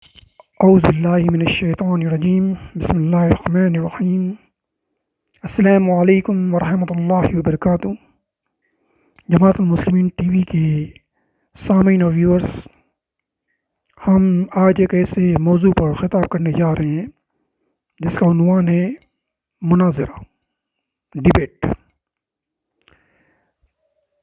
اعوذ باللہ من الشیطان الرجیم بسم اللہ الرحمن الرحیم السلام علیکم ورحمۃ اللہ وبرکاتہ۔ جماعت المسلمین ٹی وی کے سامعین اور ویورز، ہم آج ایک ایسے موضوع پر خطاب کرنے جا رہے ہیں جس کا عنوان ہے مناظرہ، ڈیبیٹ۔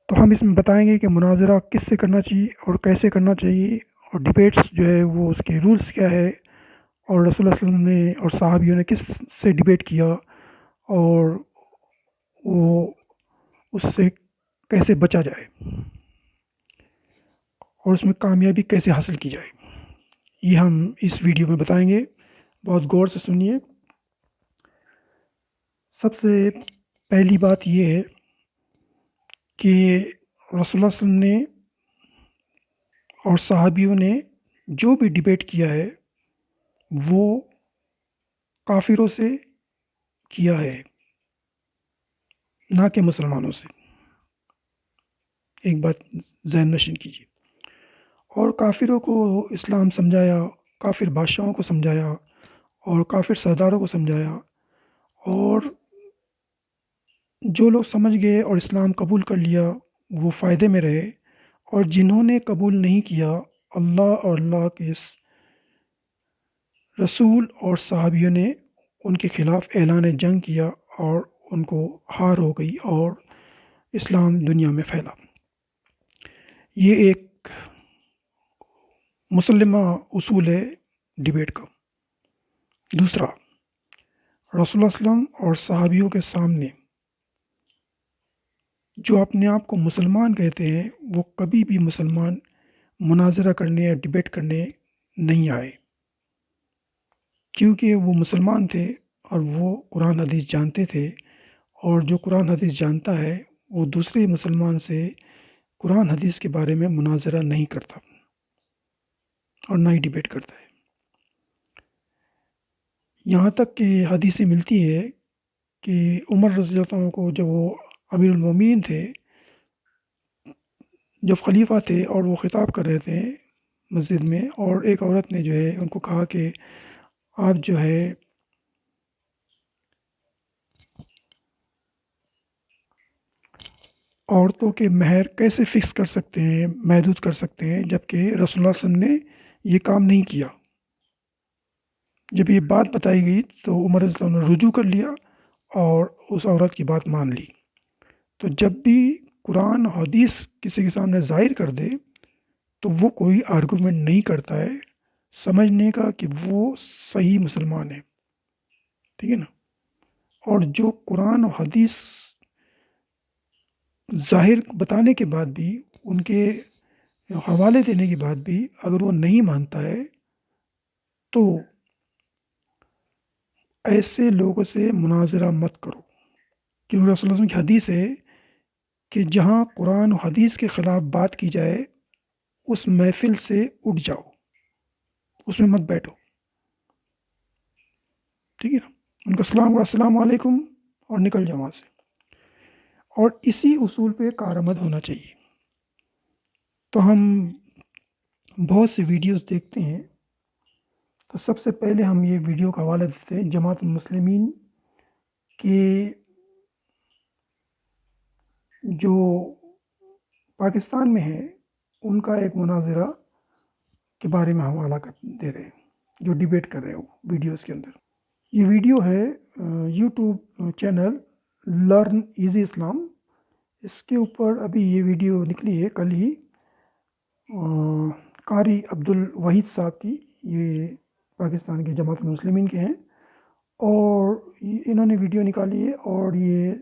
تو ہم اس میں بتائیں گے کہ مناظرہ کس سے کرنا چاہیے اور کیسے کرنا چاہیے، اور ڈیبیٹس جو ہے وہ اس کے رولز کیا ہے، اور رسول اللہ صلی اللہ علیہ وسلم نے اور صحابیوں نے کس سے ڈیبیٹ کیا، اور وہ اس سے کیسے بچا جائے اور اس میں کامیابی کیسے حاصل کی جائے، یہ ہم اس ویڈیو میں بتائیں گے۔ بہت غور سے سنیے۔ سب سے پہلی بات یہ ہے کہ رسول اللہ صلی اللہ علیہ وسلم نے اور صحابیوں نے جو بھی ڈیبیٹ کیا ہے وہ کافروں سے کیا ہے، نہ کہ مسلمانوں سے۔ ایک بات ذہن نشین کیجیے۔ اور کافروں کو اسلام سمجھایا، کافر بادشاہوں کو سمجھایا، اور کافر سرداروں کو سمجھایا، اور جو لوگ سمجھ گئے اور اسلام قبول کر لیا وہ فائدے میں رہے، اور جنہوں نے قبول نہیں کیا، اللہ اور اللہ کے رسول اور صحابیوں نے ان کے خلاف اعلان جنگ کیا اور ان کو ہار ہو گئی اور اسلام دنیا میں پھیلا۔ یہ ایک مسلمہ اصول ہے ڈیبیٹ کا۔ دوسرا، رسول اللہ صلی اللہ علیہ وسلم اور صحابیوں کے سامنے جو اپنے آپ کو مسلمان کہتے ہیں وہ کبھی بھی مسلمان مناظرہ کرنے یا ڈیبیٹ کرنے نہیں آئے، کیونکہ وہ مسلمان تھے اور وہ قرآن حدیث جانتے تھے، اور جو قرآن حدیث جانتا ہے وہ دوسرے مسلمان سے قرآن حدیث کے بارے میں مناظرہ نہیں کرتا اور نہ ہی ڈیبیٹ کرتا ہے۔ یہاں تک کہ حدیثیں ملتی ہے کہ عمر رضی اللہ عنہ کو، جب وہ امیر المومنین تھے، جب خلیفہ تھے اور وہ خطاب کر رہے تھے مسجد میں، اور ایک عورت نے جو ہے ان کو کہا کہ آپ جو ہے عورتوں کے مہر کیسے فکس کر سکتے ہیں، محدود کر سکتے ہیں، جبکہ رسول اللہ صلی اللہ علیہ وسلم نے یہ کام نہیں کیا۔ جب یہ بات بتائی گئی تو عمر رضی اللہ عنہ نے رجوع کر لیا اور اس عورت کی بات مان لی۔ تو جب بھی قرآن حدیث کسی کے سامنے ظاہر کر دے تو وہ کوئی آرگومنٹ نہیں کرتا ہے، سمجھنے کا کہ وہ صحیح مسلمان ہے، ٹھیک ہے نا۔ اور جو قرآن و حدیث ظاہر بتانے کے بعد بھی، ان کے حوالے دینے کے بعد بھی اگر وہ نہیں مانتا ہے تو ایسے لوگوں سے مناظرہ مت کرو، کیونکہ رسول اللہ صلی اللہ علیہ وسلم کی حدیث ہے کہ جہاں قرآن و حدیث کے خلاف بات کی جائے اس محفل سے اٹھ جاؤ، اس میں مت بیٹھو، ٹھیک ہے نا۔ ان کا السلام علیکم اور نکل جاؤ وہاں سے۔ اور اسی اصول پہ کارآمد ہونا چاہیے۔ تو ہم بہت سی ویڈیوز دیکھتے ہیں، تو سب سے پہلے ہم یہ ویڈیو کا حوالہ دیتے ہیں جماعت المسلمین کے جو پاکستان میں ہے ان کا ایک مناظرہ کے بارے میں حوالہ دے رہے ہیں، جو ڈیبیٹ کر رہے ہیں وہ ویڈیوز کے اندر۔ یہ ویڈیو ہے یوٹیوب چینل لرن ایزی اسلام، اس کے اوپر ابھی یہ ویڈیو نکلی ہے کل ہی، قاری عبدالوحید صاحب کی، یہ پاکستان کے جماعت المسلمین کے ہیں، اور انہوں نے ویڈیو نکالی ہے اور یہ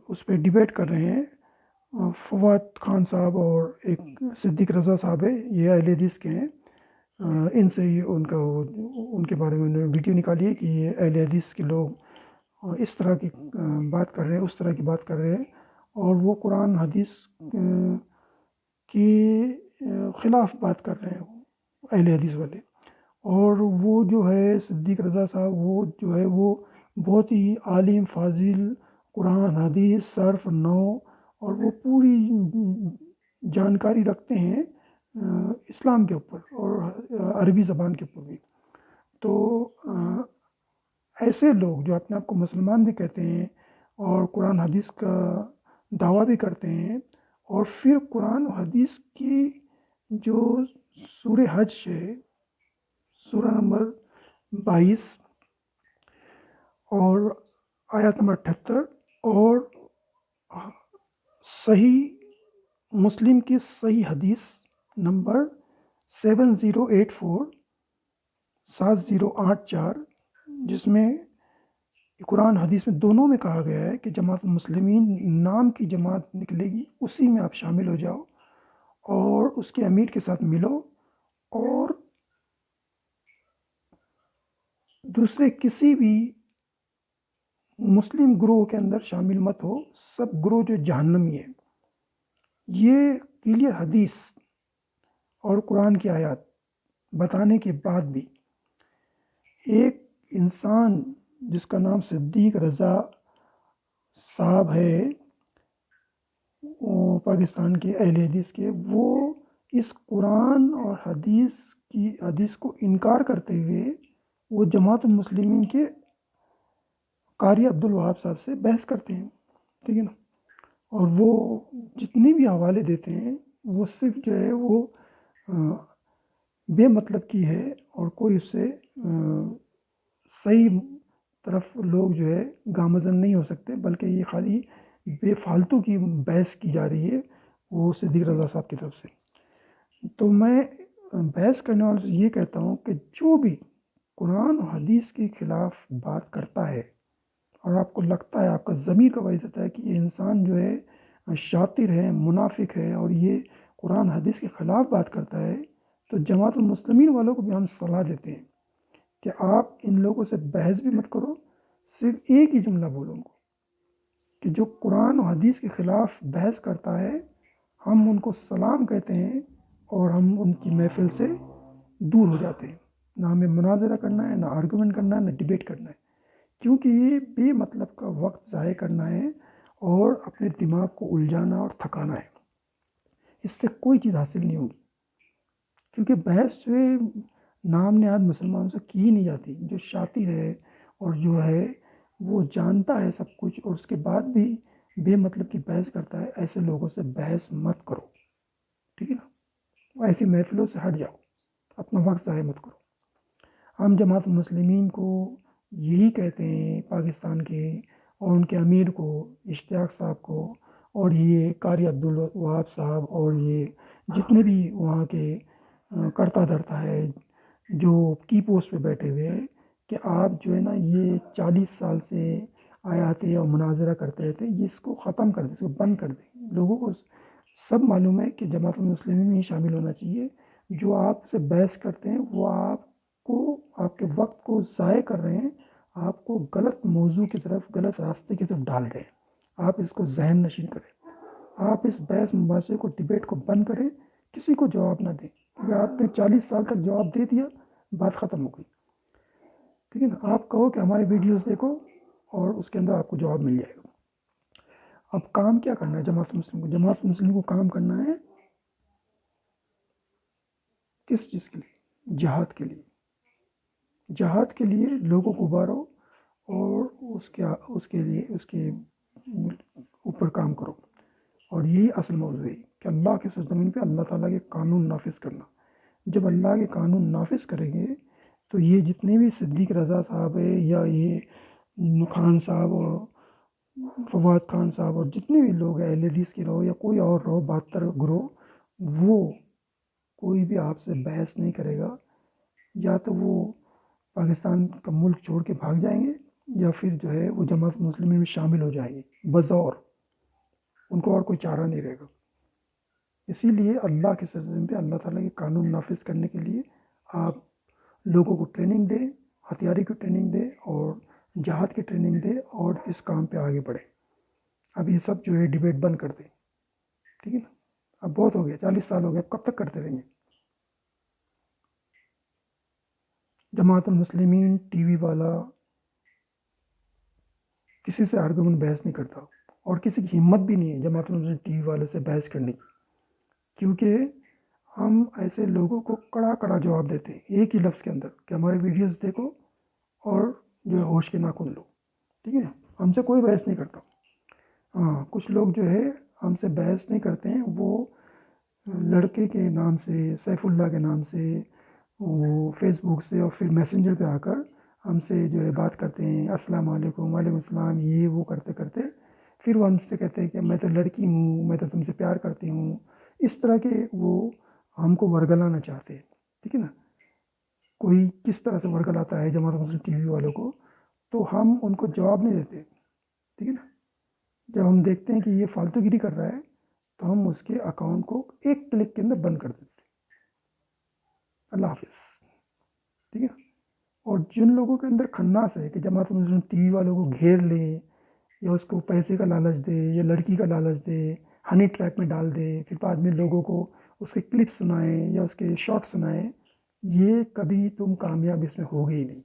اس پہ ڈیبیٹ کر رہے ہیں۔ فواد خان صاحب اور ایک صدیق رضا صاحب ہے، یہ اہل حدیث کے ہیں، ان سے ان کے بارے میں انہوں نے ویڈیو نکالی ہے کہ یہ اہل حدیث کے لوگ اس طرح کی بات کر رہے ہیں، اس طرح کی بات کر رہے ہیں، اور وہ قرآن حدیث کے خلاف بات کر رہے ہیں اہل حدیث والے۔ اور وہ جو ہے صدیق رضا صاحب، وہ جو ہے وہ بہت ہی عالم فاضل، قرآن حدیث صرف نو، اور وہ پوری جانکاری رکھتے ہیں اسلام کے اوپر اور عربی زبان کے اوپر بھی. تو ایسے لوگ جو اپنے آپ کو مسلمان بھی کہتے ہیں اور قرآن حدیث کا دعویٰ بھی کرتے ہیں، اور پھر قرآن و حدیث کی جو سورہ حج ہے، سورہ نمبر 22 اور آیت نمبر 78، اور صحیح مسلم کی صحیح حدیث نمبر 7084 7084، جس میں قرآن حدیث میں دونوں میں کہا گیا ہے کہ جماعت المسلمین نام کی جماعت نکلے گی، اسی میں آپ شامل ہو جاؤ اور اس کے امیر کے ساتھ ملو، اور دوسرے کسی بھی مسلم گروہ کے اندر شامل مت ہو، سب گروہ جو جہنمی ہے. یہ کلیئر حدیث اور قرآن کی آیات بتانے کے بعد بھی ایک انسان جس کا نام صدیق رضا صاحب ہے، وہ پاکستان کے اہل حدیث کے، وہ اس قرآن اور حدیث کو انکار کرتے ہوئے وہ جماعت المسلمین کے قاری عبدالوہاب صاحب سے بحث کرتے ہیں. ٹھیک ہے نا، اور وہ جتنے بھی حوالے دیتے ہیں وہ صرف جو ہے وہ بے مطلب کی ہے، اور کوئی اس سے صحیح طرف لوگ جو ہے گامزن نہیں ہو سکتے، بلکہ یہ خالی بے فالتو کی بحث کی جا رہی ہے وہ صدیق رضا صاحب کی طرف سے. تو میں بحث کرنے والوں سے یہ کہتا ہوں کہ جو بھی قرآن و حدیث کے خلاف بات کرتا ہے اور آپ کو لگتا ہے، آپ کا ضمیر کا وجہ دیتا ہے کہ یہ انسان جو ہے شاطر ہے، منافق ہے، اور یہ قرآن حدیث کے خلاف بات کرتا ہے، تو جماعت المسلمین والوں کو بھی ہم صلاح دیتے ہیں کہ آپ ان لوگوں سے بحث بھی مت کرو، صرف ایک ہی جملہ بولو ان کو کہ جو قرآن و حدیث کے خلاف بحث کرتا ہے ہم ان کو سلام کہتے ہیں، اور ہم ان کی محفل سے دور ہو جاتے ہیں. نہ ہمیں مناظرہ کرنا ہے، نہ آرگومنٹ کرنا ہے، نہ ڈیبیٹ کرنا ہے، کیونکہ یہ بے مطلب کا وقت ضائع کرنا ہے اور اپنے دماغ کو الجھانا اور تھکانا ہے. اس سے کوئی چیز حاصل نہیں ہوگی، کیونکہ بحث جو ہے نام نہاد مسلمانوں سے کی نہیں جاتی. جو شاطر ہے اور جو ہے وہ جانتا ہے سب کچھ اور اس کے بعد بھی بے مطلب کی بحث کرتا ہے، ایسے لوگوں سے بحث مت کرو. ٹھیک ہے نا، ایسی محفلوں سے ہٹ جاؤ، اپنا وقت ضائع مت کرو. ہم جماعت المسلمین کو یہی کہتے ہیں، پاکستان کے اور ان کے امیر کو، اشتیاق صاحب کو، اور یہ قاری عبدالوہاب صاحب، اور یہ جتنے بھی وہاں کے کرتا دھرتا ہے جو کی پوسٹ پہ بیٹھے ہوئے ہیں، کہ آپ جو ہے نا یہ 40 سال سے آیاتے اور مناظرہ کرتے رہتے ہیں، یہ اس کو ختم کر دیں، اس کو بند کر دیں. لوگوں کو سب معلوم ہے کہ جماعت المسلمین میں ہی شامل ہونا چاہیے. جو آپ سے بحث کرتے ہیں وہ آپ کے وقت کو ضائع کر رہے ہیں، آپ کو غلط موضوع کی طرف، غلط راستے کی طرف ڈال رہے ہیں. آپ اس کو ذہن نشین کریں، آپ اس بحث مباحثے کو، ڈیبیٹ کو بند کریں، کسی کو جواب نہ دیں، کیونکہ آپ نے 40 سال تک جواب دے دیا، بات ختم ہو گئی. ٹھیک ہے نا، آپ کہو کہ ہماری ویڈیوز دیکھو اور اس کے اندر آپ کو جواب مل جائے گا. اب کام کیا کرنا ہے جماعت مسلم کو؟ جماعت مسلم کو کام کرنا ہے کس چیز کے لیے؟ جہاد کے لیے. جہاد کے لیے لوگوں کو ابھارو اور اس کے اوپر کام کرو. اور یہی اصل موضوع ہے کہ اللہ کے سرزمین پہ اللہ تعالیٰ کے قانون نافذ کرنا. جب اللہ کے قانون نافذ کریں گے تو یہ جتنے بھی صدیق رضا صاحب ہے، یا یہ خان صاحب اور فواد خان صاحب اور جتنے بھی لوگ ہیں اہل حدیث کے رہو یا کوئی اور رہو، 72 گروہ، وہ کوئی بھی آپ سے بحث نہیں کرے گا. یا تو وہ پاکستان کا ملک چھوڑ کے بھاگ جائیں گے، یا پھر جو ہے وہ جماعت مسلمین میں شامل ہو جائیں گے بزور. ان کو اور کوئی چارہ نہیں رہے گا. اسی لیے اللہ کے سرزمین پہ اللہ تعالیٰ کے قانون نافذ کرنے کے لیے آپ لوگوں کو ٹریننگ دیں، ہتھیاری کی ٹریننگ دیں اور جہاد کی ٹریننگ دیں، اور اس کام پہ آگے بڑھیں. اب یہ سب جو ہے ڈیبیٹ بند کر دیں. ٹھیک ہے نا، اب بہت ہو گیا، 40 سال ہو گیا، اب کب تک کرتے رہیں گے؟ جماعت المسلمین ٹی وی والا کسی سے آرگومنٹ بحث نہیں کرتا، اور کسی کی ہمت بھی نہیں ہے جماعت المسلمین ٹی وی والے سے بحث کرنے کی، کیونکہ ہم ایسے لوگوں کو کڑا کڑا جواب دیتے ہیں ایک ہی لفظ کے اندر کہ ہمارے ویڈیوز دیکھو اور جو ہے ہوش کے ناخن لو، ٹھیک ہے. ہم سے کوئی بحث نہیں کرتا. ہاں کچھ لوگ جو ہے ہم سے بحث نہیں کرتے ہیں، وہ لڑکے کے نام سے، سیف اللہ کے نام سے، وہ فیس بک سے اور پھر میسنجر پہ آ کر ہم سے جو ہے بات کرتے ہیں، السلام علیکم، وعلیکم السلام، یہ وہ کرتے کرتے پھر وہ ہم سے کہتے ہیں کہ میں تو لڑکی ہوں، میں تو تم سے پیار کرتی ہوں. اس طرح کے وہ ہم کو ورگلانا چاہتے ہیں، ٹھیک ہے نا. کوئی کس طرح سے ورگلاتا ہے جماعت مسلم ٹی وی والوں کو، تو ہم ان کو جواب نہیں دیتے، ٹھیک ہے نا. جب ہم دیکھتے ہیں کہ یہ فالتو گیری کر رہا ہے تو ہم اس کے اکاؤنٹ کو ایک کلک کے اندر بند کر دیتے. اللہ حافظ، ٹھیک ہے. اور جن لوگوں کے اندر خناس ہے کہ جماعت مسلم ٹی وی والوں کو گھیر لے، یا اس کو پیسے کا لالچ دے، یا لڑکی کا لالچ دے، ہنی ٹریپ میں ڈال دے، پھر بعد میں لوگوں کو اس کے کلپ سنائیں یا اس کے شارٹ سنائیں، یہ کبھی تم کامیاب اس میں ہوگے ہی نہیں.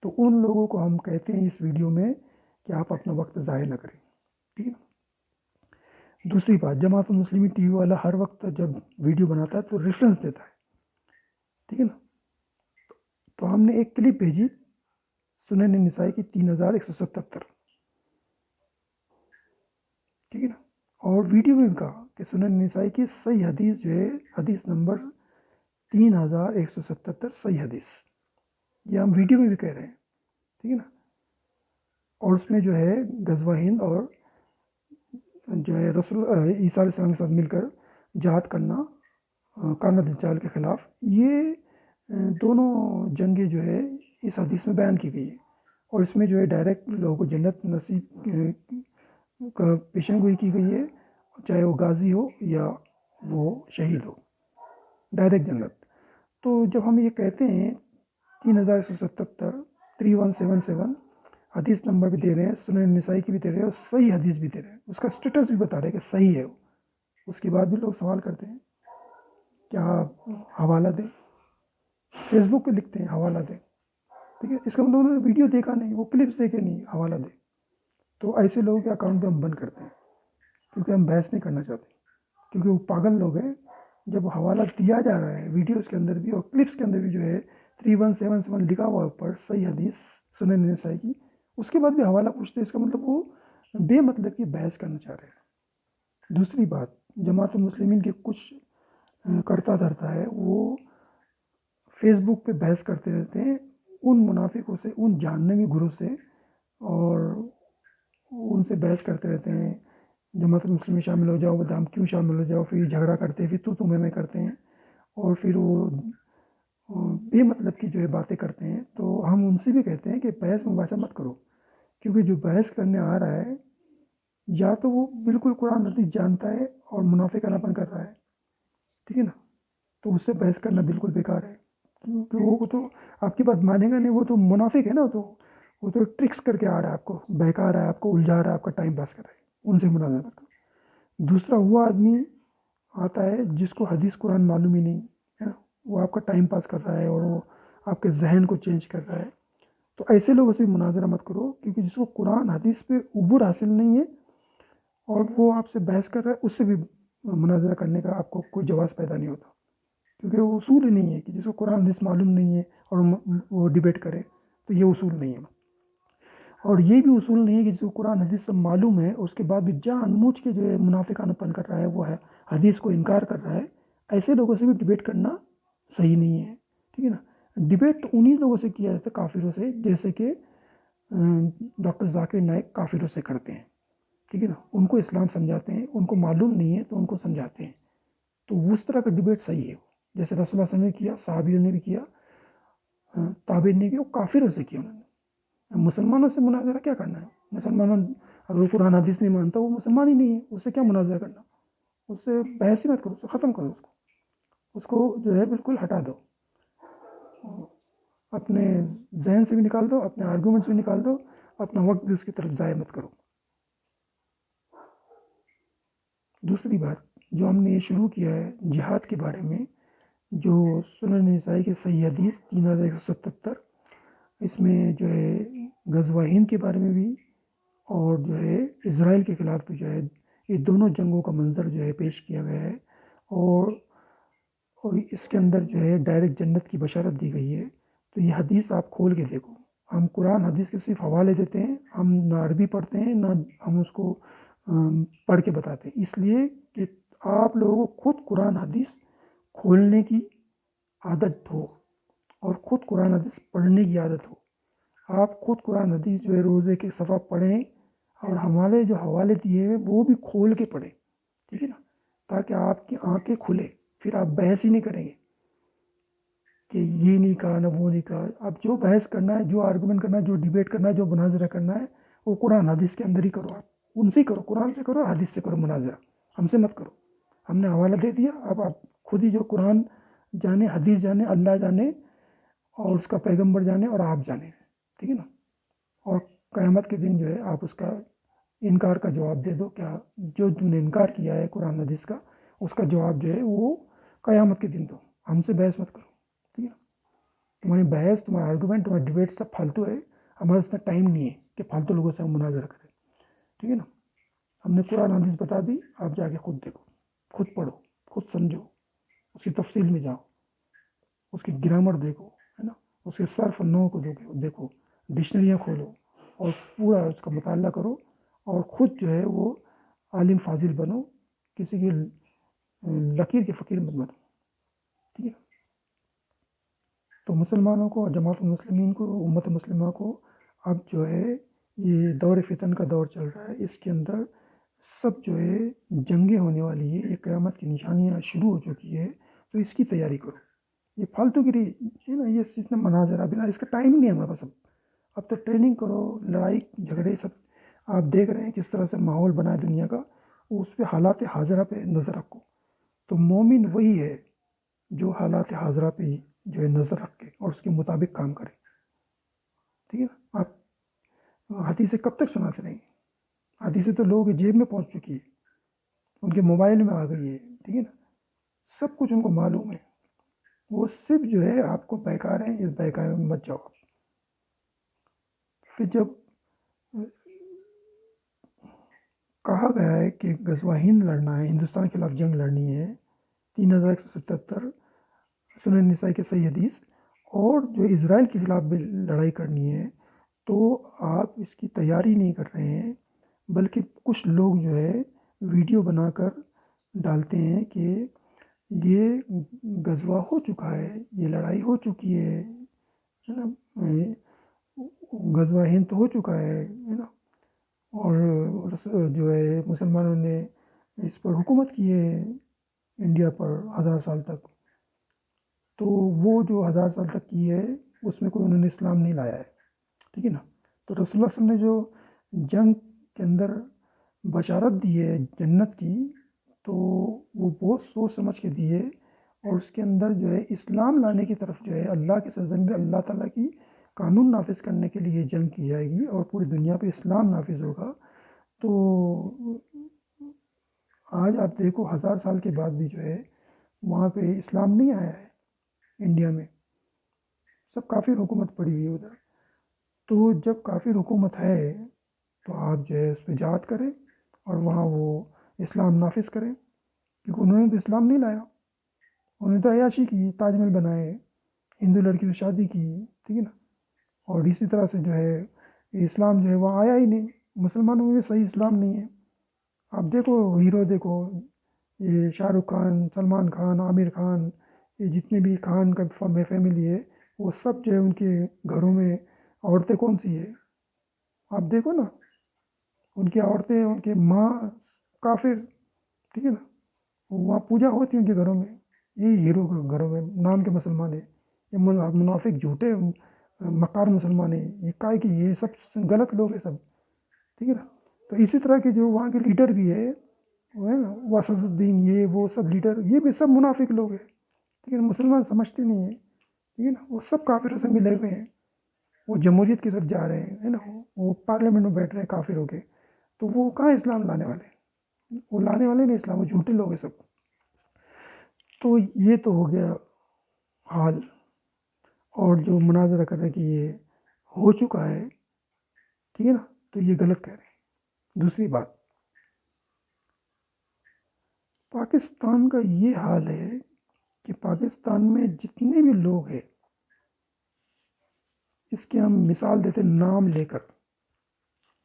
تو ان لوگوں کو ہم کہتے ہیں اس ویڈیو میں کہ آپ اپنا وقت ضائع نہ کریں، ٹھیک ہے. دوسری بات، جماعت المسلمین ٹی وی والا ہر وقت جب ویڈیو بناتا ہے تو ریفرنس دیتا ہے، ٹھیک ہے نا. تو ہم نے ایک کلپ بھیجی سنن نسائی کی 3177، ٹھیک ہے نا. اور ویڈیو میں بھی کہا کہ سنن نسائی کی صحیح حدیث جو ہے حدیث نمبر 3177 صحیح حدیث، یہ ہم ویڈیو میں بھی کہہ رہے ہیں، ٹھیک ہے نا. اور اس میں جو ہے غزوہ ہند اور جو ہے رسول عیسیٰ علیہ السلام کے ساتھ مل کر جہاد کرنا کانا دجال کے خلاف، یہ دونوں جنگیں جو ہے اس حدیث میں بیان کی گئی ہے. اور اس میں جو ہے ڈائریکٹ لوگوں کو جنت نصیب کا پیشن گوئی کی گئی ہے، چاہے وہ غازی ہو یا وہ شہید ہو، ڈائریکٹ جنت. تو جب ہم یہ کہتے ہیں 3177 3177 حدیث نمبر بھی دے رہے ہیں، سنن نسائی کی بھی دے رہے ہیں اور صحیح حدیث بھی دے رہے ہیں، اس کا سٹیٹس بھی بتا رہے ہیں کہ صحیح ہے وہ، اس کے بعد بھی لوگ سوال کرتے ہیں کیا حوالہ دیں، فیس بک پہ لکھتے ہیں حوالہ دیں، ٹھیک ہے. اس کا مطلب انہوں نے ویڈیو دیکھا نہیں، وہ کلپس دیکھے نہیں، حوالہ دیں. تو ایسے لوگوں کے اکاؤنٹ پہ ہم بند کرتے ہیں کیونکہ ہم بحث نہیں کرنا چاہتے، کیونکہ وہ پاگل لوگ ہیں. جب حوالہ دیا جا رہا ہے ویڈیوز کے اندر بھی اور کلپس کے اندر بھی جو ہے 3177 لکھا ہوا ہے اوپر صحیح حدیث سنن نسائی کی، اس کے بعد بھی حوالہ پوچھتے ہیں، اس کا مطلب وہ بے مطلب کی بحث کرنا چاہ رہے ہیں. دوسری بات، جماعت المسلمین کے کچھ کرتا دھرتا ہے، وہ فیس بک پہ بحث کرتے رہتے ہیں ان منافقوں سے، ان جہنمی گروہ سے، اور ان سے بحث کرتے رہتے ہیں جماعت المسلمین میں شامل ہو جاؤ، بتا ہم کیوں شامل ہو جاؤ، پھر جھگڑا کرتے ہیں، پھر تو میں کرتے ہیں، اور پھر وہ بے مطلب کی جو ہے باتیں کرتے ہیں. تو ہم ان سے بھی کہتے ہیں کہ بحث مباحثہ مت کرو، کیونکہ جو بحث کرنے آ رہا ہے یا تو وہ بالکل قرآن حدیث جانتا ہے اور منافقانہ پن کر رہا ہے، ٹھیک ہے نا. تو اس سے بحث کرنا بالکل بیکار ہے، کیونکہ وہ تو آپ کی بات مانے گا نہیں، وہ تو منافق ہے نا. وہ تو ٹرکس کر کے آ رہا ہے، آپ کو بہکا رہا ہے، آپ کو الجھا رہا ہے، آپ کا ٹائم پاس کر رہا ہے. ان سے مناظرہ مت کرو. دوسرا، وہ آدمی آتا ہے جس کو حدیث قرآن معلوم ہی نہیں ہے نا، وہ آپ کا ٹائم پاس کر رہا ہے اور وہ آپ کے ذہن کو چینج کر رہا ہے. تو ایسے لوگوں سے مناظرہ مت کرو، کیونکہ جس کو قرآن حدیث پہ عبور حاصل نہیں ہے اور وہ آپ سے بحث کر رہا ہے، اس سے بھی مناظرہ کرنے کا آپ کو کوئی جواز پیدا نہیں ہوتا، کیونکہ وہ اصول ہی نہیں ہے کہ جس کو قرآن حدیث معلوم نہیں ہے اور وہ ڈیبیٹ کرے. تو یہ اصول نہیں ہے. اور یہ بھی اصول نہیں ہے کہ جس کو قرآن حدیث سے معلوم ہے اس کے بعد بھی جان بوجھ کے جو ہے منافقانہ پن کر رہا ہے، وہ ہے حدیث کو انکار کر رہا ہے. ایسے لوگوں سے بھی ڈیبیٹ کرنا صحیح نہیں ہے، ٹھیک ہے نا. ڈیبیٹ انہی لوگوں سے کیا جاتا ہے کافروں سے، جیسے کہ ڈاکٹر ذاکر نائک کافروں سے کرتے ہیں، ٹھیک ہے نا. ان کو اسلام سمجھاتے ہیں، ان کو معلوم نہیں ہے تو ان کو سمجھاتے ہیں. تو اس طرح کا ڈیبیٹ صحیح ہے، جیسے رسول اللہ صلی اللہ علیہ وسلم نے کیا، صحابیوں نے بھی کیا، تابعین نے کیا، وہ کافروں سے کیا. انہوں نے مسلمانوں سے مناظرہ کیا کرنا ہے؟ مسلمانوں اگر وہ قرآن حدیث نہیں مانتا، وہ مسلمان ہی نہیں ہے، اس سے کیا مناظرہ کرنا؟ اس سے بحث ہی مت کرو، اس کو ختم کرو، اس کو جو ہے بالکل ہٹا دو، اپنے ذہن سے بھی نکال دو، اپنے آرگومنٹس بھی نکال دو، اپنا وقت بھی اس کی طرف ضائع مت کرو. دوسری بات جو ہم نے یہ شروع کیا ہے جہاد کے بارے میں، جو سنن نسائی کے صحیح حدیث 3177، اس میں جو ہے غزوہ ہند کے بارے میں بھی اور جو ہے اسرائیل کے خلاف بھی جو ہے یہ دونوں جنگوں کا منظر جو ہے پیش کیا گیا ہے. اور اور اس کے اندر جو ہے ڈائریکٹ جنت کی بشارت دی گئی ہے. تو یہ حدیث آپ کھول کے دیکھو. ہم قرآن حدیث کے صرف حوالے دیتے ہیں، ہم نہ عربی پڑھتے ہیں نہ ہم اس کو پڑھ کے بتاتے ہیں، اس لیے کہ آپ لوگوں کو خود قرآن حدیث کھولنے کی عادت ہو اور خود قرآن حدیث پڑھنے کی عادت ہو. آپ خود قرآن حدیث جو ہے روزے کے صفحہ پڑھیں اور ہمارے جو حوالے دیے ہوئے وہ بھی کھول کے پڑھیں، ٹھیک ہے نا، تاکہ آپ کی آنکھیں کھلے. پھر آپ بحث ہی نہیں کریں گے کہ یہ نہیں کہا نہ وہ نہیں کہا. اب جو بحث کرنا ہے، جو آرگومنٹ کرنا ہے، جو ڈیبیٹ کرنا ہے، جو مناظرہ کرنا ہے، وہ قرآن حدیث کے اندر ہی کرو. آپ ان سے ہی کرو، قرآن سے کرو، حدیث سے کرو مناظرہ، ہم سے مت کرو. ہم نے حوالہ دے دیا، اب آپ خود ہی جو قرآن جانے، حدیث جانے، اللہ جانے اور اس کا پیغمبر جانے اور آپ جانے، ٹھیک ہے نا. اور قیامت کے دن جو ہے آپ اس کا انکار کا جواب دے دو. کیا جو تم نے انکار کیا ہے قرآن حدیث کا، اس کا جواب جو ہے وہ قیامت کے دن دو. ہم سے بحث مت کرو، ٹھیک ہے نا. تمہاری بحث، تمہارا آرگومنٹ، تمہارا ڈبیٹ سب فالتو ہے. ہمارا اتنا ٹائم نہیں ہے کہ فالتو لوگوں سے ہم مناظرہ کریں، ٹھیک ہے نا. ہم نے قرآن حدیث بتا دی، آپ جا کے خود دیکھو، خود پڑھو، خود سمجھو، اس کی تفصیل میں جاؤ، اس کی گرامر دیکھو، ہے نا، اس کے صرف نو کو دیکھو، ڈکشنریاں کھولو اور پورا اس کا مطالعہ کرو اور خود جو ہے وہ عالم فاضل بنو. کسی کی لکیر کے فقیر مت بنو، ٹھیک ہے. تو مسلمانوں کو اور جماعت المسلمین کو، امت مسلمہ کو اب جو ہے یہ دور فتن کا دور چل رہا ہے. اس کے اندر سب جو ہے جنگیں ہونے والی ہے، یہ قیامت کی نشانیاں شروع ہو چکی ہے. تو اس کی تیاری کرو. یہ فالتو گری ہے نا، یہ اتنا مناظرہ بنا، اس کا ٹائم نہیں ہے ہمارے پاس. اب تو ٹریننگ کرو، لڑائی جھگڑے سب آپ دیکھ رہے ہیں کس طرح سے ماحول بنا ہے دنیا کا. اس پہ حالات حاضرہ پہ نظر رکھو. تو مومن وہی ہے جو حالات حاضرہ پہ جو ہے نظر رکھ کے اور اس کے مطابق کام کرے، ٹھیک ہے نا. آپ حدیثیں کب تک سناتے رہیں گے؟ حدیثیں تو لوگوں کے جیب میں پہنچ چکی ہے، ان کے موبائل میں آ گئی ہے، ٹھیک ہے نا. سب کچھ ان کو معلوم ہے. وہ صرف جو ہے آپ کو بہکا رہے ہیں، اس بہکاوے میں مت جاؤ. پھر جب کہا گیا ہے کہ غزوہ ہند لڑنا ہے، ہندوستان کے خلاف جنگ لڑنی ہے، 3177 سنن نسائی کے صحیح حدیث، اور جو اسرائیل کے خلاف بھی لڑائی کرنی ہے، تو آپ اس کی تیاری نہیں کر رہے ہیں، بلکہ کچھ لوگ جو ہے ویڈیو بنا کر ڈالتے ہیں کہ یہ غزوہ ہو چکا ہے، یہ لڑائی ہو چکی ہے نا، غزوہ ہند تو ہو چکا ہے نا، اور جو ہے مسلمانوں نے اس پر حکومت کی ہے انڈیا پر 1000 سال تک. تو وہ جو 1000 سال تک کی ہے اس میں کوئی انہوں نے اسلام نہیں لایا ہے، ٹھیک ہے نا. تو رسول اللہ صلی اللہ علیہ وسلم نے جو جنگ کے اندر بشارت دی ہے جنت کی، تو وہ بہت سوچ سمجھ کے دی ہے. اور اس کے اندر جو ہے اسلام لانے کی طرف جو ہے اللہ کے سرزمین میں اللہ تعالیٰ کی قانون نافذ کرنے کے لیے جنگ کی جائے گی اور پوری دنیا پہ اسلام نافذ ہوگا. تو آج آپ دیکھو 1000 سال کے بعد بھی جو ہے وہاں پہ اسلام نہیں آیا ہے انڈیا میں، سب کافر حکومت پڑی ہوئی ہے ادھر. تو جب کافر حکومت ہے تو آپ جو ہے اس پہ جہاد کریں اور وہاں وہ اسلام نافذ کریں، کیونکہ انہوں نے تو اسلام نہیں لایا. انہوں نے تو عیاشی کی، تاج محل بنائے، ہندو لڑکی سے شادی کی، ٹھیک ہے نا. اور اسی طرح سے جو ہے اسلام جو ہے وہاں آیا ہی نہیں. مسلمانوں میں بھی صحیح اسلام نہیں ہے. آپ دیکھو ہیرو دیکھو، یہ شاہ رخ خان، سلمان خان، عامر خان، یہ جتنے بھی خان کا فیملی ہے، وہ سب جو ہے ان کے گھروں میں عورتیں کون سی ہے آپ دیکھو نا، ان کی عورتیں، ان کے ماں کافر، ٹھیک ہے نا. وہاں پوجا ہوتی ہے ان کے گھروں میں. یہی ہیرو کے گھروں میں نام کے مسلمان ہیں، یہ منافق جھوٹے مکار مسلمان ہیں. یہ کائے کہ یہ سب غلط لوگ ہیں سب، ٹھیک ہے نا. تو اسی طرح کے جو وہاں کے لیڈر بھی ہے، وہ ہے نا واسط الدین، یہ وہ سب لیڈر، یہ بھی سب منافق لوگ ہیں، ٹھیک ہے نا. مسلمان سمجھتے نہیں ہیں، ٹھیک ہے نا. وہ سب کافروں سے ملے ہوئے ہیں، وہ جمہوریت کی طرف جا رہے ہیں، ہے نا، وہ پارلیمنٹ میں بیٹھ رہے ہیں کافر ہو کے. تو وہ کہاں اسلام لانے والے ہیں؟ وہ لانے والے نہیں اسلام، وہ جھوٹے لوگ ہیں سب. تو یہ تو ہو گیا حال. اور جو مناظرہ کر رہے کہ یہ ہو چکا ہے، ٹھیک ہے نا، تو یہ غلط کہہ رہے ہیں. دوسری بات، پاکستان کا یہ حال ہے کہ پاکستان میں جتنے بھی لوگ ہیں اس کے ہم مثال دیتے نام لے کر.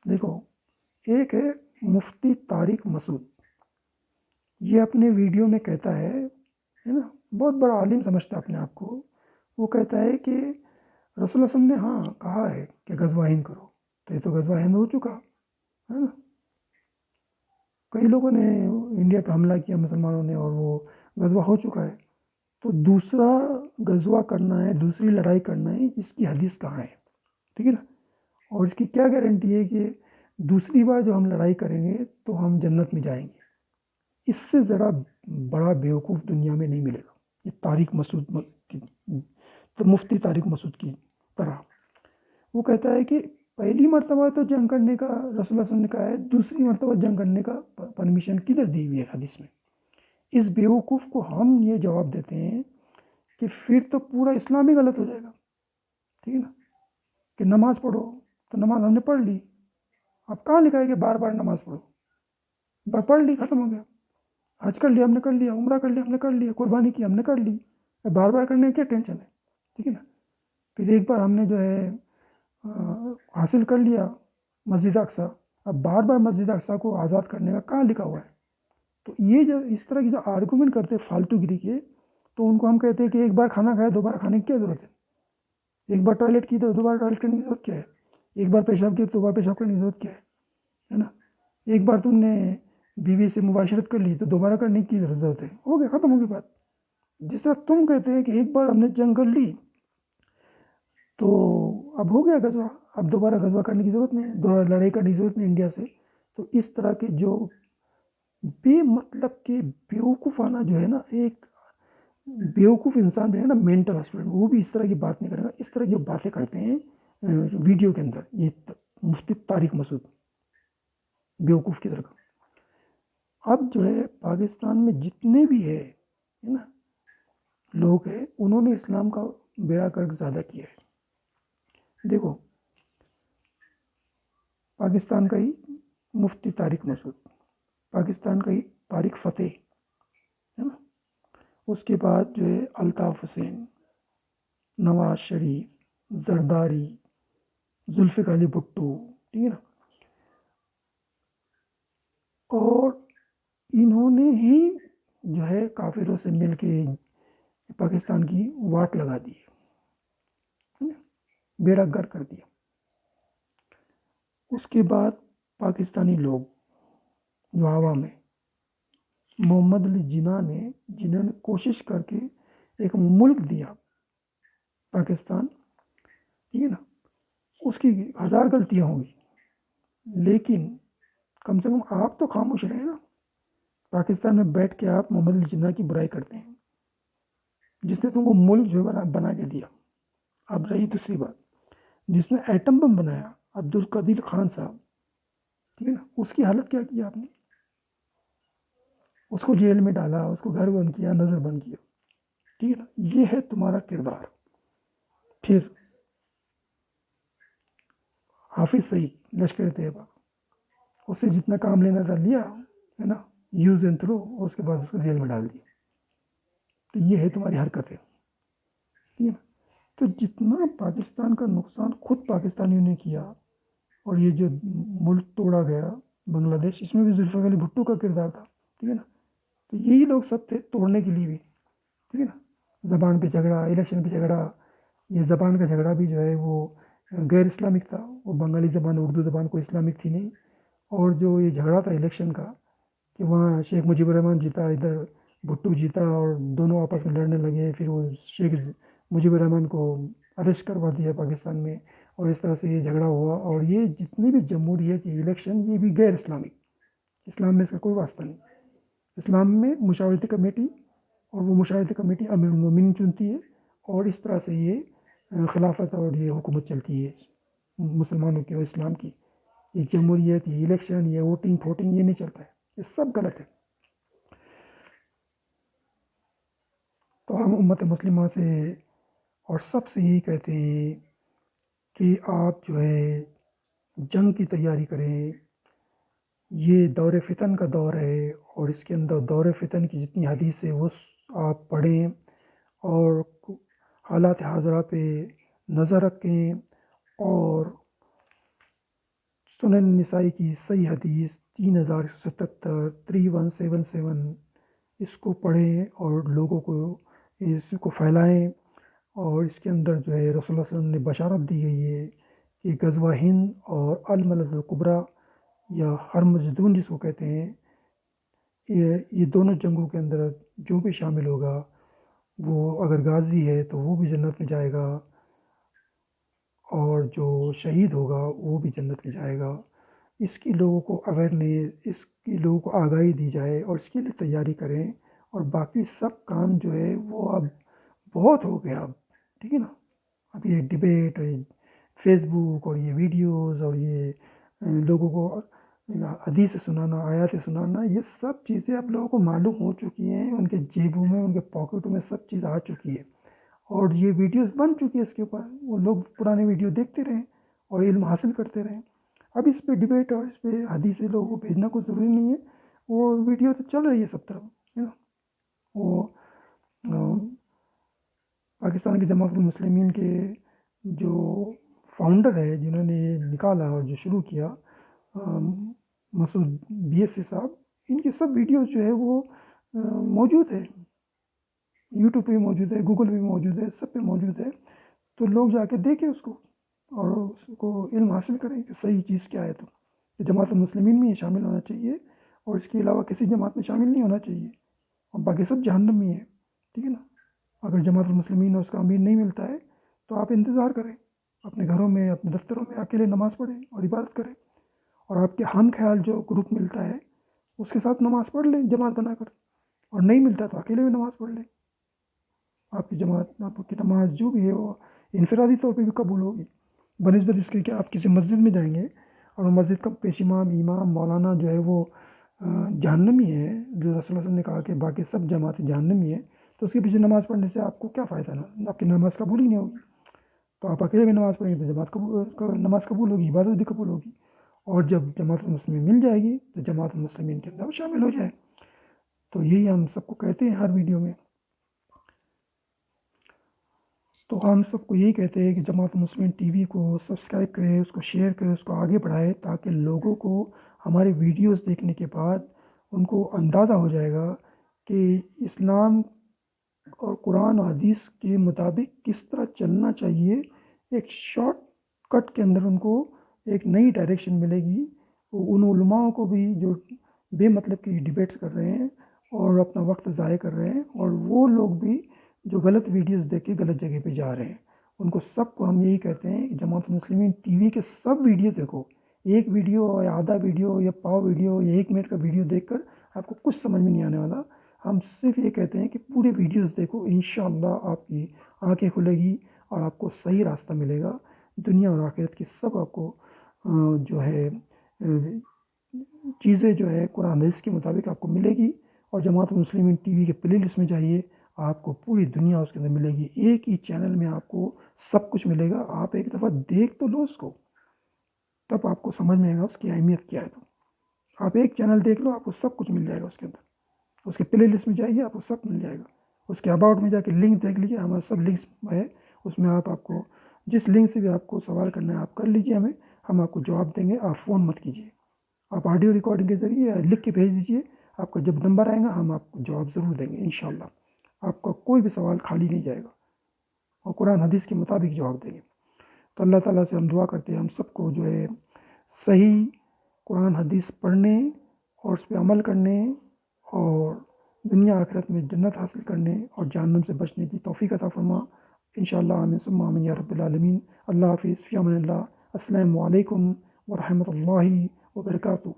دیکھو، ایک ہے مفتی طارق مسعود. یہ اپنے ویڈیو میں کہتا ہے نا، بہت بڑا عالم سمجھتا ہے اپنے آپ کو. وہ کہتا ہے کہ رسول اللہ صلی اللہ علیہ وسلم نے ہاں کہا ہے کہ غزوہ ہند کرو، تو یہ تو غزوہ ہند ہو چکا ہے نا. کئی لوگوں نے انڈیا پہ حملہ کیا مسلمانوں نے اور وہ غزوہ ہو چکا ہے. تو دوسرا غزوہ کرنا ہے، دوسری لڑائی کرنا ہے، اس کی حدیث کہاں ہے؟ ٹھیک ہے نا. اور اس کی کیا گارنٹی ہے کہ دوسری بار جو ہم لڑائی کریں گے تو ہم جنت میں جائیں گے؟ اس سے ذرا بڑا بیوقوف دنیا میں نہیں ملے گا. یہ طارق مسعود تو مفتی طارق مسعود کی طرح وہ کہتا ہے کہ پہلی مرتبہ تو جنگ کرنے کا رسول اللہ صلی اللہ علیہ وسلم نے کہا ہے، دوسری مرتبہ جنگ کرنے کا پرمیشن کدھر دی ہوئی ہے حدیث میں؟ اس بیوقوف کو ہم یہ جواب دیتے ہیں کہ پھر تو پورا اسلام ہی غلط ہو جائے گا. ٹھیک ہے نا، کہ نماز پڑھو تو نماز ہم نے پڑھ لی. اب کہاں لکھا ہے کہ بار بار نماز پڑھو؟ بار پڑھ لی، ختم ہو گیا. حج کر لیا ہم نے کر لیا، عمرہ کر لیا ہم نے کر لیا، قربانی کی ہم نے کر لی. بار بار کرنے کی کیا ٹینشن ہے؟ ٹھیک ہے نا. پھر ایک بار ہم نے جو ہے حاصل کر لیا مسجد اقصیٰ، اب بار بار مسجد اقصیٰ کو آزاد کرنے کا کہاں لکھا ہوا ہے؟ تو یہ جو اس طرح کی جو آرگومنٹ کرتے فالتو گری کے، تو ان کو ہم کہتے ہیں کہ ایک بار کھانا کھایا دوبارہ کھانے کی کیا ضرورت ہے؟ ایک بار ٹوائلٹ کی تو دوبارہ ٹوائلٹ کرنے کی ضرورت کیا ہے؟ ایک بار پیشاب کی تو دوبارہ پیشاب کرنے کی ضرورت کیا ہے نا. ایک بار تم نے بیوی سے مباشرت کر لی تو دوبارہ کرنے کی ضرورت ہے؟ ہو گیا، ختم ہو گئی بات. جس طرح تم کہتے ہیں کہ ایک بار ہم نے جنگ کر لی تو اب ہو گیا غزوہ، اب دوبارہ غزوہ کرنے کی ضرورت نہیں ہے، دوبارہ لڑائی کرنے کی ضرورت نہیں انڈیا سے. تو اس طرح کے جو بے مطلب کے بیوقوفانہ جو ہے نا، ایک بیوقوف انسان بھی ہے نا مینٹل ہاسپٹل، وہ بھی اس طرح کی بات نہیں کرے گا. اس طرح کی باتیں کرتے ہیں ویڈیو کے اندر یہ مفتی طارق مسعود بیوقوف کی طرح. اب جو ہے پاکستان میں جتنے بھی ہے نا لوگ ہیں، انہوں نے اسلام کا بیڑا گرک زیادہ کیا ہے. دیکھو، پاکستان کا ہی مفتی طارق مسعود، پاکستان کا ہی طارق فتح ہے نا، اس کے بعد جو ہے الطاف حسین، نواز شریف، زرداری، ذوالفقار علی بھٹو. ٹھیک ہے نا. اور انہوں نے ہی جو ہے کافروں سے مل کے پاکستان کی واٹ لگا دی، بیڑا گر کر دیا. اس کے بعد پاکستانی لوگ جو عوام ہے، محمد علی جناح نے جنہوں نے کوشش کر کے ایک ملک دیا پاکستان، ٹھیک ہے نا، اس کی ہزار غلطیاں ہوں گی، لیکن کم سے کم آپ تو خاموش رہے نا. پاکستان میں بیٹھ کے آپ محمد علی جناح کی برائی کرتے ہیں جس نے تم کو ملک جو بنا کے دیا. اب رہی دوسری بات، جس نے ایٹم بم بنایا عبدالقدیر خان صاحب، ٹھیک ہے نا، اس کی حالت کیا کیا آپ نے؟ اس کو جیل میں ڈالا، اس کو گھر بند کیا، نظر بند کیا. ٹھیک ہے نا، یہ ہے تمہارا کردار. پھر حافظ سعید لشکر طیبہ، اس سے جتنا کام لینا تھا لیا ہے نا، یوز اینڈ تھرو، اور اس کے بعد اس کو جیل میں ڈال دیا. تو یہ ہے تمہاری حرکتیں. ٹھیک ہے نا. تو جتنا پاکستان کا نقصان خود پاکستانیوں نے کیا، اور یہ جو ملک توڑا گیا بنگلہ دیش، اس میں بھی ذوالفقار علی بھٹو کا کردار تھا. ٹھیک ہے نا. تو یہی لوگ سب تھے توڑنے کے لیے بھی. ٹھیک ہے نا. زبان پہ جھگڑا، الیکشن پہ جھگڑا. یہ زبان کا جھگڑا بھی جو ہے وہ غیر اسلامک تھا، وہ بنگالی زبان اردو زبان کو اسلامک تھی نہیں. اور جو یہ جھگڑا تھا الیکشن کا کہ وہاں شیخ مجیب الرحمان جیتا، ادھر بھٹو جیتا، اور دونوں آپس میں لڑنے لگے. پھر وہ شیخ مجیب الرحمان کو اریسٹ کروا دیا پاکستان میں، اور اس طرح سے یہ جھگڑا ہوا. اور یہ جتنی بھی جمہوریت یہ الیکشن، یہ بھی غیر اسلامک، اسلام میں اس کا کوئی واسطہ نہیں. اسلام میں مشاورتی کمیٹی، اور وہ مشاورتی کمیٹی امیر المومنین چنتی ہے، اور اس طرح سے یہ خلافت اور یہ حکومت چلتی ہے مسلمانوں کی اور اسلام کی. یہ جمہوریت، یہ الیکشن، یہ ووٹنگ پھوٹنگ، یہ نہیں چلتا ہے. یہ سب غلط ہے. تو ہم امت مسلمہ سے اور سب سے یہی کہتے ہیں کہ آپ جو ہے جنگ کی تیاری کریں. یہ دور فتن کا دور ہے، اور اس کے اندر دور فتن کی جتنی حدیث ہے وہ آپ پڑھیں. اور حالات حاضرہ پہ نظر رکھیں، اور سنن نسائی کی صحیح حدیث 3077 3177 اس کو پڑھیں اور لوگوں کو اس کو پھیلائیں، اور اس کے اندر جو ہے رسول اللہ صلی اللہ علیہ وسلم نے بشارت دی گئی ہے کہ غزوہ ہند اور الملل الکبریٰ یا ہرمزدون جس کو کہتے ہیں، یہ دونوں جنگوں کے اندر جو بھی شامل ہوگا وہ اگر غازی ہے تو وہ بھی جنت میں جائے گا، اور جو شہید ہوگا وہ بھی جنت میں جائے گا۔ اس کی لوگوں کو اویئرنیس، اس کی لوگوں کو آگاہی دی جائے اور اس کے لیے تیاری کریں، اور باقی سب کام جو ہے وہ اب بہت ہو گیا اب، ٹھیک ہے نا۔ اب یہ ڈبیٹ اور فیس بک اور یہ ویڈیوز اور یہ لوگوں کو حدیث سنانا، آیات سنانا، یہ سب چیزیں اب لوگوں کو معلوم ہو چکی ہیں، ان کے جیبوں میں، ان کے پاکٹوں میں سب چیز آ چکی ہے، اور یہ ویڈیوز بن چکی ہے اس کے اوپر، وہ لوگ پرانے ویڈیو دیکھتے رہیں اور علم حاصل کرتے رہیں۔ اب اس پہ ڈبیٹ اور اس پہ حدیثیں لوگوں کو بھیجنا کوئی ضروری نہیں ہے، وہ ویڈیو تو چل رہی ہے سب طرف، ہے نا۔ وہ پاکستان کی جماعت المسلمین کے جو فاؤنڈر ہے، جنہوں نے یہ نکالا اور جو شروع کیا، مسعود BSc صاحب، ان کی سب ویڈیوز جو ہے وہ موجود ہے، یوٹیوب پہ بھی موجود ہے، گوگل پہ بھی موجود ہے، سب پہ موجود ہے، تو لوگ جا کے دیکھیں اس کو اور اس کو علم حاصل کریں کہ صحیح چیز کیا ہے۔ تو جماعت المسلمین میں یہ شامل ہونا چاہیے، اور اس کے علاوہ کسی جماعت میں شامل نہیں ہونا چاہیے، اور باقی سب جہنم میں ہے، ٹھیک ہے نا۔ اگر جماعت المسلمین اور اس کا امیر نہیں ملتا ہے تو آپ انتظار کریں، اپنے گھروں میں، اپنے دفتروں میں اکیلے نماز پڑھیں اور عبادت کریں، اور آپ کے ہم خیال جو گروپ ملتا ہے اس کے ساتھ نماز پڑھ لیں جماعت بنا کر، اور نہیں ملتا تو اکیلے بھی نماز پڑھ لیں۔ آپ کی جماعت، آپ کی نماز جو بھی ہے وہ انفرادی طور پہ بھی قبول ہوگی، بنسبت اس کے کہ آپ کسی مسجد میں جائیں گے اور وہ مسجد کا پیش امام، مولانا جو ہے وہ جہنمی ہے، جو رسول اللہ صلی اللہ علیہ وسلم نے کہا کہ باقی سب جماعتیں جہنمی ہیں، تو اس کے پیچھے نماز پڑھنے سے آپ کو کیا فائدہ؟ نا آپ کی نماز قبول ہی نہیں ہوگی۔ تو آپ اکیلے بھی نماز پڑھیں گے تو نماز قبول ہوگی، عبادت بھی قبول ہوگی، اور جب جماعت المسلمین مل جائے گی تو جماعت المسلمین کے اندر شامل ہو جائے۔ تو یہی ہم سب کو کہتے ہیں ہر ویڈیو میں، تو ہم سب کو یہی کہتے ہیں کہ جماعت المسلمین TV کو سبسکرائب کرے، اس کو شیئر کرے، اس کو آگے بڑھائے، تاکہ لوگوں کو ہمارے ویڈیوز دیکھنے کے بعد ان کو اندازہ ہو جائے گا کہ اسلام اور قرآن و حدیث کے مطابق کس طرح چلنا چاہیے۔ ایک شارٹ کٹ کے اندر ان کو ایک نئی ڈائریکشن ملے گی۔ ان علماء کو بھی جو بے مطلب کی ڈیبیٹس کر رہے ہیں اور اپنا وقت ضائع کر رہے ہیں، اور وہ لوگ بھی جو غلط ویڈیوز دیکھ کے غلط جگہ پہ جا رہے ہیں، ان کو سب کو ہم یہی کہتے ہیں کہ جماعت المسلمین TV کے سب ویڈیو دیکھو، ایک ویڈیو یا آدھا ویڈیو یا پاؤ ویڈیو یا 1 منٹ کا ویڈیو دیکھ کر آپ کو کچھ سمجھ میں نہیں آنے والا۔ ہم صرف یہ کہتے ہیں کہ پورے ویڈیوز دیکھو، انشاءاللہ آپ کی آنکھیں کھلے گی اور آپ کو صحیح راستہ ملے گا، دنیا اور آخرت کی سب آپ کو جو ہے چیزیں جو ہے قرآن حدیث کے مطابق آپ کو ملے گی۔ اور جماعت المسلمین TV کے پلے لسٹ میں جائیے، آپ کو پوری دنیا اس کے اندر ملے گی، ایک ہی چینل میں آپ کو سب کچھ ملے گا۔ آپ ایک دفعہ دیکھ تو لو اس کو، تب آپ کو سمجھ میں آئے گا اس کی اہمیت کیا ہے۔ تو آپ ایک چینل دیکھ لو، آپ کو سب کچھ مل جائے گا اس کے اندر، اس کے پلے لسٹ میں جائیے، آپ کو سب مل جائے گا۔ اس کے اباؤٹ میں جا کے لنک دیکھ لیجیے، ہمارا سب لنکس ہے اس میں، آپ کو جس لنک سے بھی آپ کو سوال کرنا ہے آپ کر لیجیے، ہم آپ کو جواب دیں گے۔ آپ فون مت کیجیے، آپ آڈیو ریکارڈنگ کے ذریعے لکھ کے بھیج دیجیے، آپ کا جب نمبر آئے گا ہم آپ کو جواب ضرور دیں گے انشاءاللہ۔ آپ کا کوئی بھی سوال خالی نہیں جائے گا، اور قرآن حدیث کے مطابق جواب دیں گے۔ تو اللہ تعالیٰ سے ہم دعا کرتے ہیں ہم سب کو جو ہے صحیح قرآن حدیث پڑھنے اور اس پہ عمل کرنے، اور دنیا آخرت میں جنت حاصل کرنے اور جہنم سے بچنے کی توفیق عطا فرما انشاءاللہ، آمین ثم آمین یا رب العالمین۔ اللہ حافظ، فی امان اللہ، السلام علیکم ورحمۃ اللہ وبرکاتہ۔